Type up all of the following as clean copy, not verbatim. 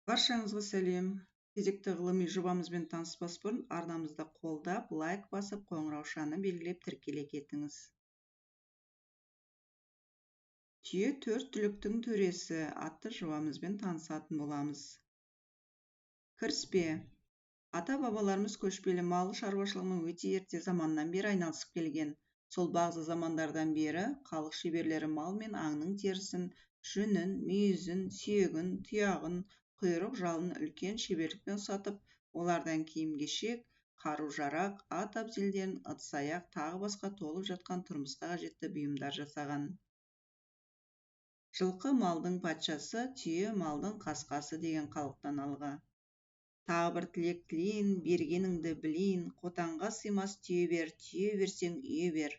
Баршаңызға сәлем. Кезекті ғылыми жобамызбен таныспас бұрын арнамызды қолдап, лайк басып, қоңыраушаны белгілеп тіркеле кетіңіз. Түйе төрт түліктің төресі атты жобамызбен танысатын боламыз. Кіріспе. Ата-бабаларымыз көшпелі мал шаруашылығымен өте ерте заманнан бері айналысып келген. Сол бағзы замандардан бері халық шеберлері мал мен аңның терісін, жүнін, мүйізін, сүйегін, тұяғын, құйрық жалын үлкен шеберлікпен ұсатып, олардан киім-кешек, қару-жарақ, ат абзелдерін, ыдыс-аяқ тағы басқа толып жатқан тұрмысқа қажетті бұйымдар жасаған. Жылқы малдың патшасы, түйе малдың қасқасы деген қалыптан алға. Тағы бір тілек тілейін, бергеніңді білейін, қотанға сыймас түйе берсең үйе бер.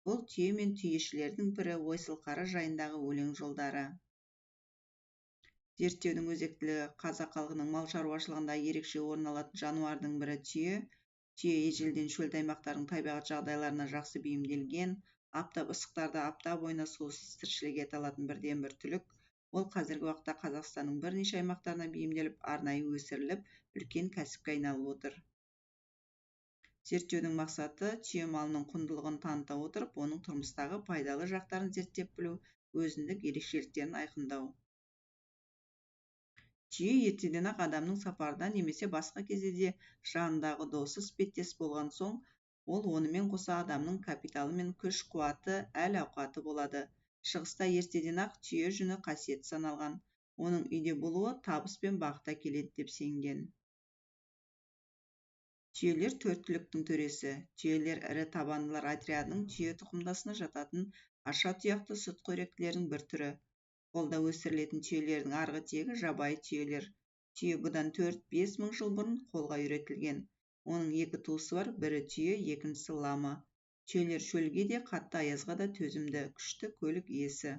Бұл түйе мен түйешілердің бірі Ойсылқары жайындағы өлең жолдары. Зерттеудің өзектілігі қазақ халқының мал шаруашылығында ерекше орын алатын жануардың бірі түйе. Түйе ежелден шөлді аймақтардың табиғат жағдайларына жақсы бейімделген, аптап ыстықтарда апта бойына сусыз тіршілік ете алатын бірден бір түлік. Ол қазіргі уақытта Қазақстанның бірнеше аймақтарына бейімделіп, арнайы өсіріліп, үлкен кәсіпке айналып отыр. Зерттеудің мақсаты түйе малының құндылығын таныта отырып, оның тұрмыстағы пайдалы жақтарын зерттеп білу, өзіндік ерекшеліктерін айқындау. Түйе ертеден-ақ адамның сапарда немесе басқа кезде де жанындағы досы іспеттес болған соң, ол онымен қоса адамның капиталы мен күш-қуаты, әл-ауқаты болады. Шығыста ертеден-ақ түйе жүні қасиетті саналған. Оның үйде болуы табыс пен бақыт әкеледі деп сенген. Түйелер төрт түліктің төресі. Түйелер ірі табандылар отрядының түйе тұқымдасына жататын аша тұяқты сүтқоректілердің бір түрі. Қолда өсірілетін түйелердің арғы тегі жабайы түйелер. Түйе бұдан 4-5 мың жыл бұрын қолға үйретілген. Оның екі туысы бар, бірі түйе, екіншісі лама. Түйелер шөлге де, қатты аязға да төзімді, күшті көлік иесі.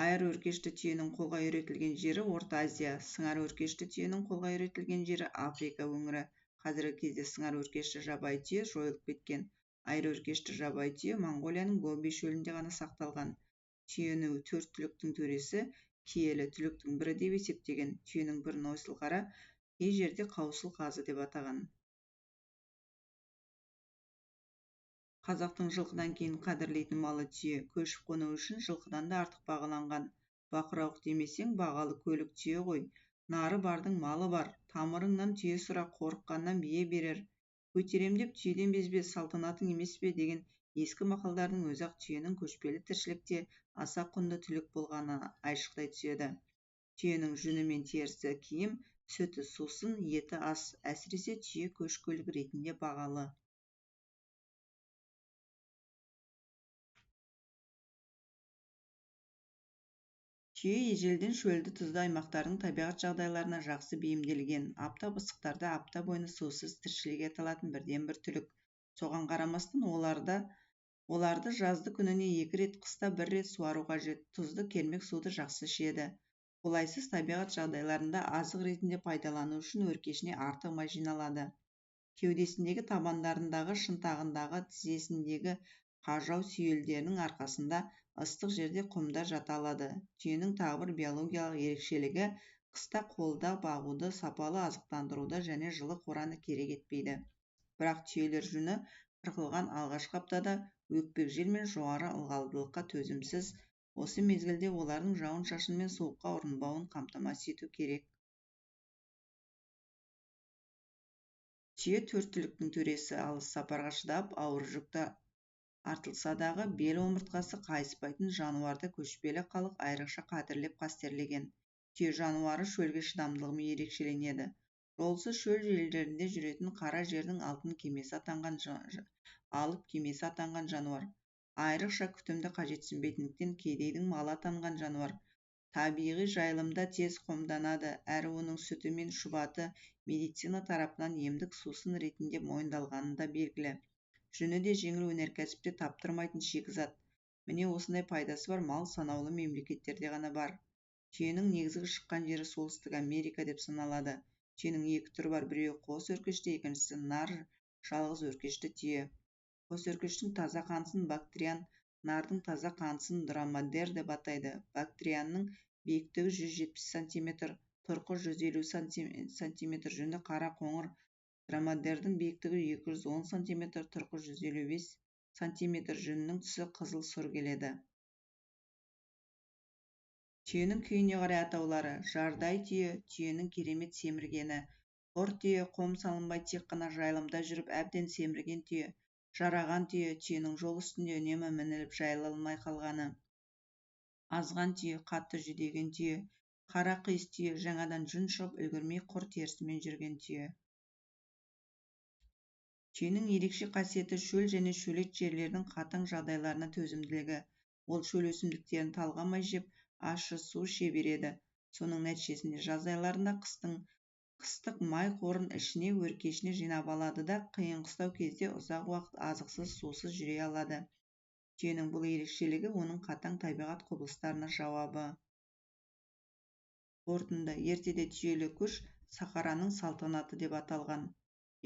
Айыр өркешті түйенің қолға үйретілген жері Орта Азия, сыңар өркешті түйенің қолға үйретілген жері Африка өңірі. Қазіргі кезде сыңар өркешті жабайы түйе жойылып кеткен. Айыр өркешті жабайы түйе Моңғолияның Гоби шөлінде ғана сақталған. Түйені төрт түліктің төресі, киелі түліктің бірі деп есептеген. Түйенің бірін Ойсылқара, кей жерде Қаусыл қазы деп атаған. Қазақтың жылқыдан кейін қадірлейтін малы түйе, көшіп қону үшін жылқыдан да артық бағаланған. Бақырауық демесең, бағалы көлік түйе ғой. Нары бардың малы бар, тамырыңнан түйе сұра, қорыққаннан бие берер. Көтерем деп түйеден безбе, салтанатың емес пе деген ескі мақалдардың өзі-ақ түйенің көшпелі тіршілікте аса құнды түлік болғаны айшықтай түседі. Түйенің жүні мен терісі киім, сүті сусын, еті ас, әсіресе түйе көш көлік ретінде бағалы. Түйе ежелден шөлді тұзды аймақтардың табиғат жағдайларына жақсы бейімделген. Аптап ыстықтарда апта бойына сусыз тіршілік ете алатын бірден бір түлік. Соған қарамастан оларды жазды күніне 2 рет, қыста 1 рет суару қажет. Тұзды кермек суды жақсы ішеді. Қолайсыз табиғат жағдайларында азық ретінде пайдалану үшін өркешіне артық май жиналады. Кеудесіндегі табандарындағы, шынтағындағы, тізесіндегі қажау сүйелдерінің арқасында ыстық жерде құмда жата алады. Түйенің тағы бір биологиялық ерекшелігі қыста қолда бағуды, сапалы азықтандыруды және жылы қораны керек етпейді. Бірақ түйелер жүні қырқылған алғашқы аптада өкпек жел мен жоғары ылғалдылыққа төзімсіз. Осы мезгілде олардың жауын-шашын мен суыққа ұрынбауын қамтамасыз ету керек. Түйе төрт түліктің төресі, алыс сапарға шыдап, ауыр жүкті артылса дағы бел омыртқасы қайыспайтын жануарды көшпелі халық айрықша қадірлеп қастерлеген. Түйе жануары шөлге шыдамдылығымен ерекшеленеді. Жолсыз шөл жерлерінде жүретін қара жердің алып кемесі атанған жануар. Айрықша күтімді қажетсінбейтіндіктен кедейдің малы атанған жануар. Табиғи жайылымда тез қомданады, әрі оның сүті мен шұбаты медицина тарапынан емдік сусын ретінде мойындалғаны да белгілі. Жүні де жеңіл өнеркәсіпте таптырмайтын шикізат. Міне осындай пайдасы бар мал санаулы мемлекеттерде ғана бар. Түйенің негізгі шыққан жері Солтүстік Америка деп саналады. Түйенің екі түрі бар, біреуі қос өркешті, екіншісі нар жалғыз өркешті түйе. Қос өркештің таза қанысын бактриян, нардың таза қанысын дромадер деп атайды. Бактрияның биіктігі 170 сантиметр, тұрқы 150 сантиметр жүні қара қоңыр. Дромадердің биіктігі 210 сантиметр, тұрқы 155 сантиметр, жүнінің түсі қызыл сұр келеді. Түйенің күйіне қарай атаулары: жардай түйе, түйенің керемет семіргені; құр түйе, қом салынбай тек қана жайылымда жүріп әбден семірген түйе; жараған түйе, түйенің жол үстінде үнемі мініліп жайылмай қалғаны; азған түйе, қатты жүдеген түйе; қара қиыс түйе, жаңадан жүн шығып үлгермей құр терісімен жүрген түйе. Түйенің ерекше қасиеті шөл және шөлейт жерлердің қатаң жағдайларына төзімділігі. Ол шөл өсімдіктерін талғамай жеп, ащы су іше береді. Соның нәтижесінде жаз айларында қыстық май қорын ішіне өркешіне жинап алады да қиын-қыстау кезде ұзақ уақыт азықсыз сусыз жүре алады. Түйенің бұл ерекшелігі оның қатаң табиғат құбылыстарына жауабы. Қорытынды: ертеде түйелі көш Сахараның салтанаты деп аталған.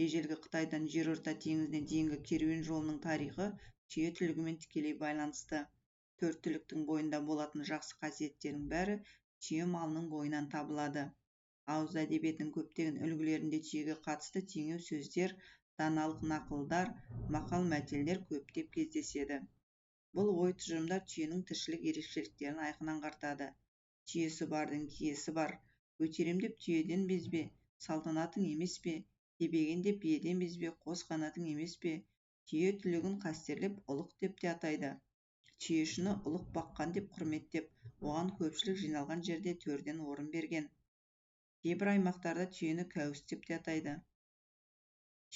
Ежелгі Қытайдан жерорта теңізіне дейінгі керуен жолының тарихы түйе түлігімен тікелей байланысты. Төрт түліктің бойында болатын жақсы қасиеттердің бәрі түйе малының бойынан табылады. Ауыз әдебиетінің көптеген үлгілерінде түйеге қатысты теңеу сөздер, даналық нақылдар, мақал-мәтелдер көптеп кездеседі. Бұл ой тұжырымдар түйенің тіршілік ерекшеліктерін айқын аңғартады. Түйесі бардың киесі бар. Көтерем деп түйеден безбе, салтанатың емес пе, тебеген деп биеден безбе, қос қанатың емес пе. Түйе түлігін қастерлеп ұлық деп те атайды. Түйешіні ұлық баққан деп құрметтеп, оған көпшілік жиналған жерде төрден орын берген. Кейбір аймақтарда түйені кәуіс деп те атайды.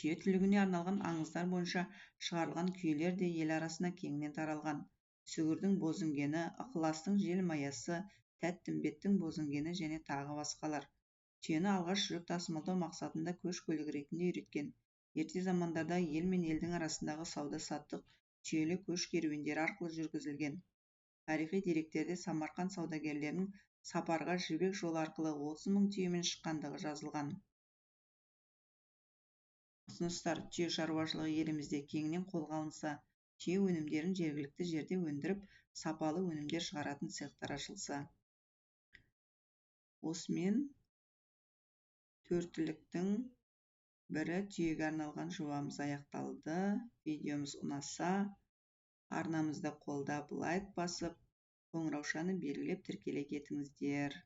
Түйе түлігіне арналған аңыздар бойынша шығарылған күйлер де ел арасына кеңінен таралған. Сүгірдің бозінгені, ықыластың желмаясы, тәттімбеттің бозінгені және тағы басқалар. Түйені алғаш жүк тасымалдау мақсатында көш көлігі ретінде үйреткен. Ерте замандарда ел мен елдің арасындағы сауда-саттық түйелі көш керуендері арқылы жүргізілген. Тарихи деректерде Самарқан саудагерлерінің сапарға жібек жолы арқылы 30 мың түйемен шыққандығы жазылған. Ұсыныстар: түйе шаруашылығы елімізде кеңінен қолға алынса, түйе өнімдерін жергілікті жерде өндіріп, сапалы өнімдер шығаратын цехтар ашылса. Осымен төрт түліктің бірі түйеге арналған жобамыз аяқталды. Видеомыз ұнаса, арнамызды қолдап, лайк басып, қоңыраушаны белгілеп тіркеле кетіңіздер.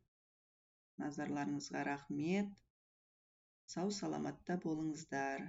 Назарларыңызға рахмет. Сау саламатта болыңыздар.